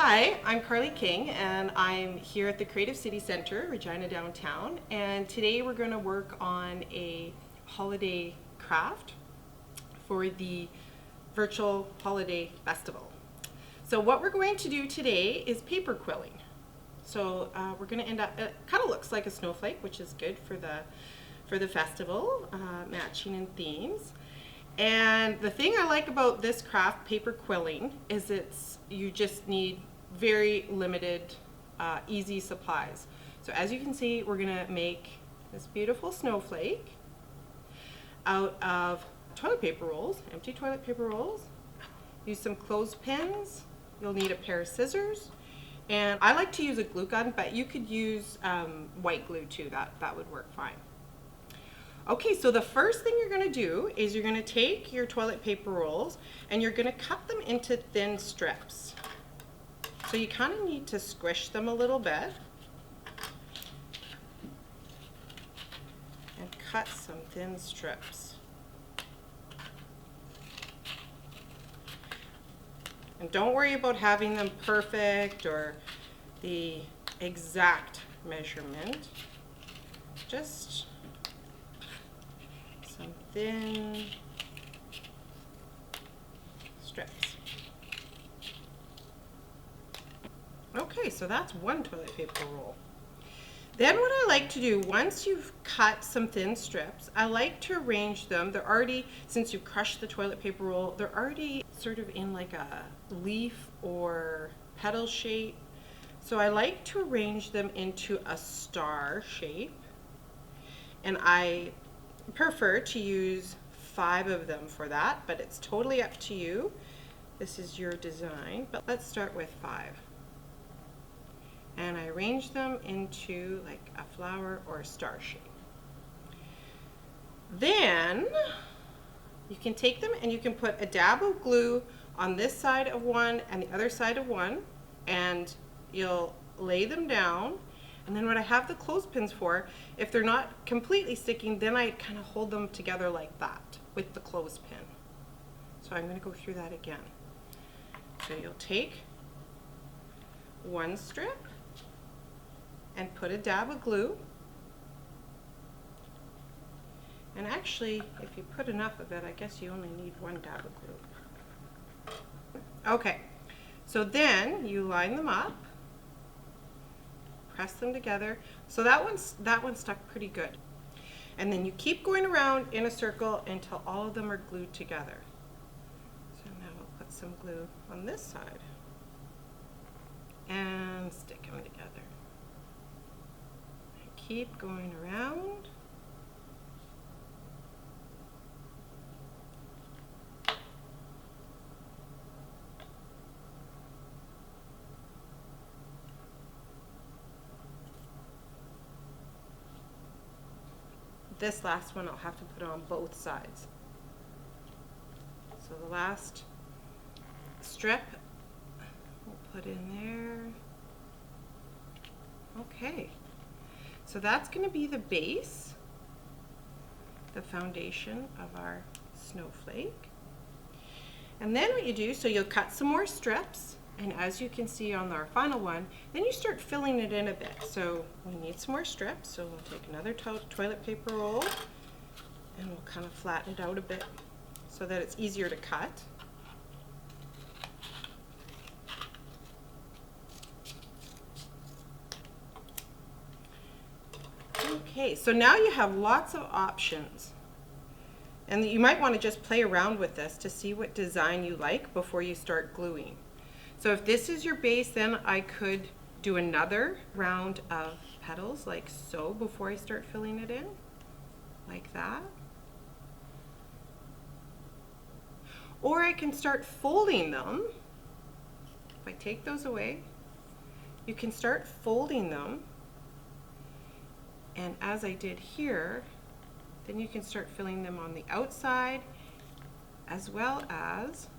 Hi, I'm Karlie King and I'm here at the Creative City Center, Regina downtown, and today we're going to work on a holiday craft for the virtual holiday festival. So what we're going to do today is paper quilling. So we're going to end up, it kind of looks like a snowflake, which is good for the festival, matching in themes. And the thing I like about this craft, paper quilling, is you just need very limited, easy supplies. So as you can see, we're gonna make this beautiful snowflake out of toilet paper rolls, empty toilet paper rolls. Use some clothespins. You'll need a pair of scissors. And I like to use a glue gun, but you could use white glue too. That would work fine. Okay, so the first thing you're gonna do is you're gonna take your toilet paper rolls and you're gonna cut them into thin strips. So you kind of need to squish them a little bit and cut some thin strips. And don't worry about having them perfect or the exact measurement. Just some thin strips. Okay, so that's one toilet paper roll. Then what I like to do, once you've cut some thin strips, I like to arrange them. They're already, since you crushed the toilet paper roll, they're already sort of in like a leaf or petal shape. So I like to arrange them into a star shape. And I prefer to use 5 of them for that, but it's totally up to you. This is your design, but let's start with 5. And I arrange them into like a flower or a star shape. Then you can take them and you can put a dab of glue on this side of one and the other side of one, and you'll lay them down. And then what I have the clothespins for, if they're not completely sticking, then I kind of hold them together like that with the clothespin. So I'm going to go through that again. So you'll take one strip and put a dab of glue. And actually, if you put enough of it, I guess you only need 1 dab of glue. Okay, so then you line them up, press them together. So that one stuck pretty good. And then you keep going around in a circle until all of them are glued together. So now we'll put some glue on this side and stick them together. And keep going around. This last one I'll have to put on both sides. So the last strip we'll put in there. Okay, so that's going to be the base, the foundation of our snowflake. And then what you do, so you'll cut some more strips, and as you can see on our final one, then you start filling it in a bit. So we need some more strips, so we'll take another toilet paper roll and we'll kind of flatten it out a bit so that it's easier to cut. Okay, so now you have lots of options. And you might want to just play around with this to see what design you like before you start gluing. So if this is your base, then I could do another round of petals like so before I start filling it in, like that. Or I can start folding them. If I take those away, you can start folding them. And as I did here, then you can start filling them on the outside as well as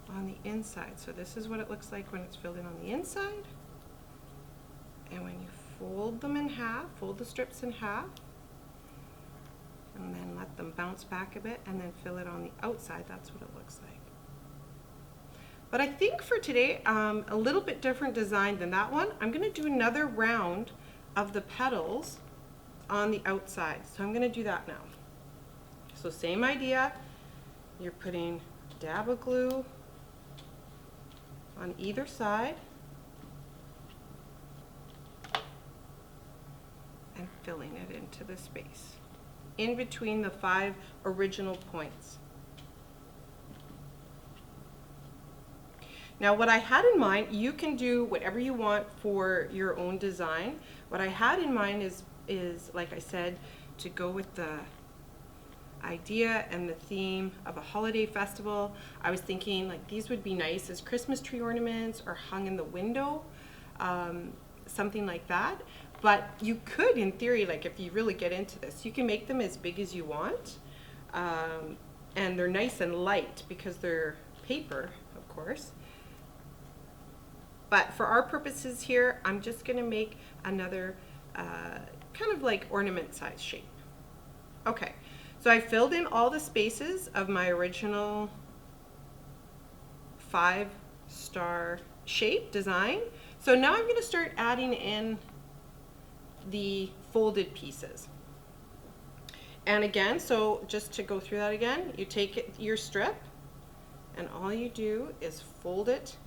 on the inside. So this is what it looks like when it's filled in on the inside. And when you fold them in half, fold the strips in half, and then let them bounce back a bit and then fill it on the outside, that's what it looks like. But I think for today, a little bit different design than that one. I'm gonna do another round of the petals on the outside. So I'm gonna do that now. So same idea, you're putting a dab of glue on either side and filling it into the space in between the 5 original points. Now what I had in mind, you can do whatever you want for your own design. What I had in mind is like I said, to go with the idea and the theme of a holiday festival. I was thinking like these would be nice as Christmas tree ornaments or hung in the window, something like that. But you could, in theory, like if you really get into this, you can make them as big as you want. And they're nice and light because they're paper, of course. But for our purposes here, I'm just gonna make another kind of like ornament size shape. Okay, so I filled in all the spaces of my original 5-star shape design. So now I'm gonna start adding in the folded pieces. And again, so just to go through that again, you take your strip and all you do is fold it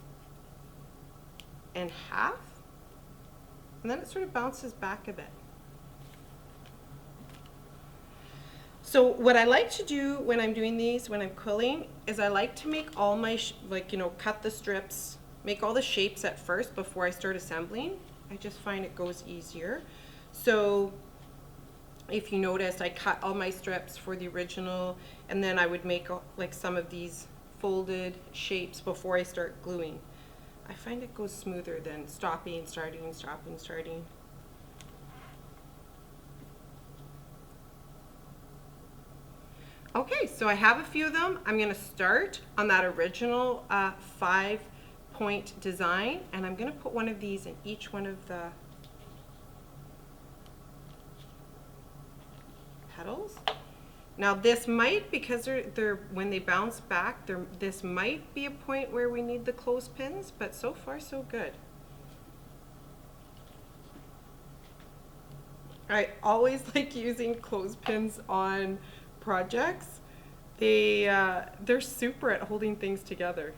in half, and then it sort of bounces back a bit. So what I like to do when I'm doing these, when I'm quilling, is I like to make all my, cut the strips, make all the shapes at first before I start assembling. I just find it goes easier. So if you notice, I cut all my strips for the original, and then I would make like some of these folded shapes before I start gluing. I find it goes smoother than stopping, starting, stopping, starting. Okay, so I have a few of them. I'm gonna start on that original 5-point design, and I'm gonna put one of these in each one of the petals. Now this might, because they're when they bounce back, this might be a point where we need the clothespins, but so far so good. I always like using clothespins on projects. They're super at holding things together.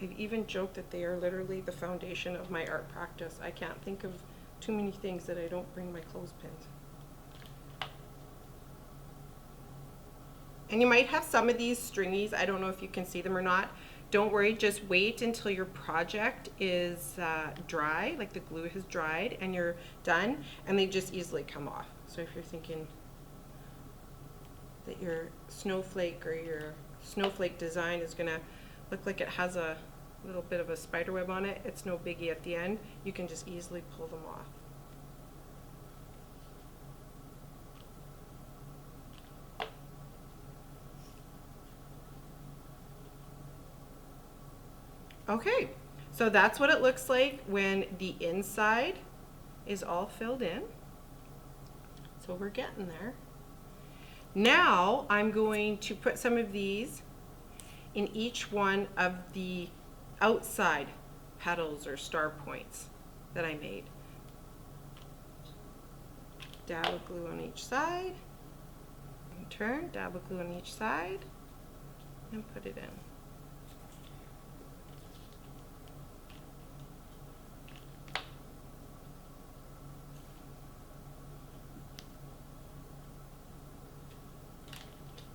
I've even joked that they are literally the foundation of my art practice. I can't think of too many things that I don't bring my clothespins. And you might have some of these stringies. I don't know if you can see them or not. Don't worry, just wait until your project is dry, like the glue has dried and you're done, and they just easily come off. So if you're thinking that your snowflake or your snowflake design is gonna look like it has a little bit of a spider web on it, it's no biggie at the end. You can just easily pull them off. Okay, so that's what it looks like when the inside is all filled in. So we're getting there. Now I'm going to put some of these in each one of the outside petals or star points that I made. Dab of glue on each side, and turn, dab of glue on each side, and put it in.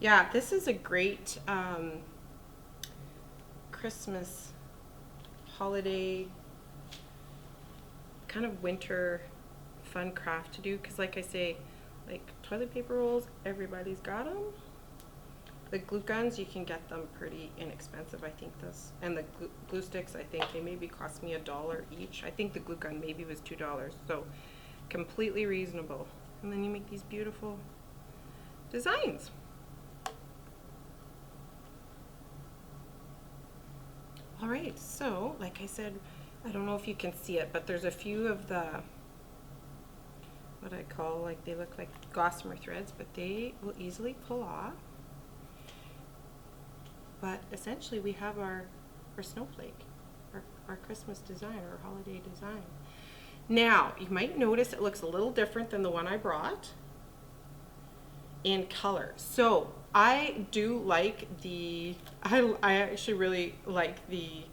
Yeah, this is a great Christmas holiday kind of winter fun craft to do, because like I say, like toilet paper rolls, everybody's got them. The glue guns, you can get them pretty inexpensive, I think this, and the glue sticks, I think they maybe cost me $1 each. I think the glue gun maybe was $2, so completely reasonable. And then you make these beautiful designs. All right, so like I said, I don't know if you can see it, but there's a few of the, what I call, like they look like gossamer threads, but they will easily pull off. But essentially we have our or snowflake, or Christmas design, or holiday design. Now, you might notice it looks a little different than the one I brought in color. So I do like I actually really like the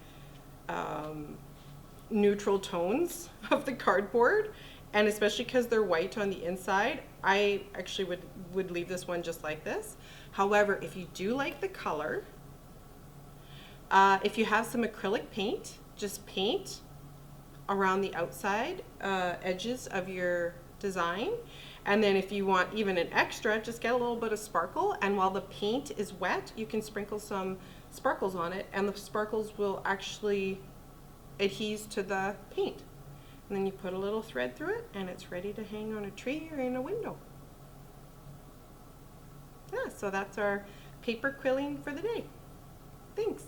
neutral tones of the cardboard, and especially because they're white on the inside, I actually would leave this one just like this. However, if you do like the color, if you have some acrylic paint, just paint around the outside edges of your design. And then if you want even an extra, just get a little bit of sparkle, and while the paint is wet, you can sprinkle some sparkles on it, and the sparkles will actually adhere to the paint. And then you put a little thread through it, and it's ready to hang on a tree or in a window. Yeah, so that's our paper quilling for the day. Thanks.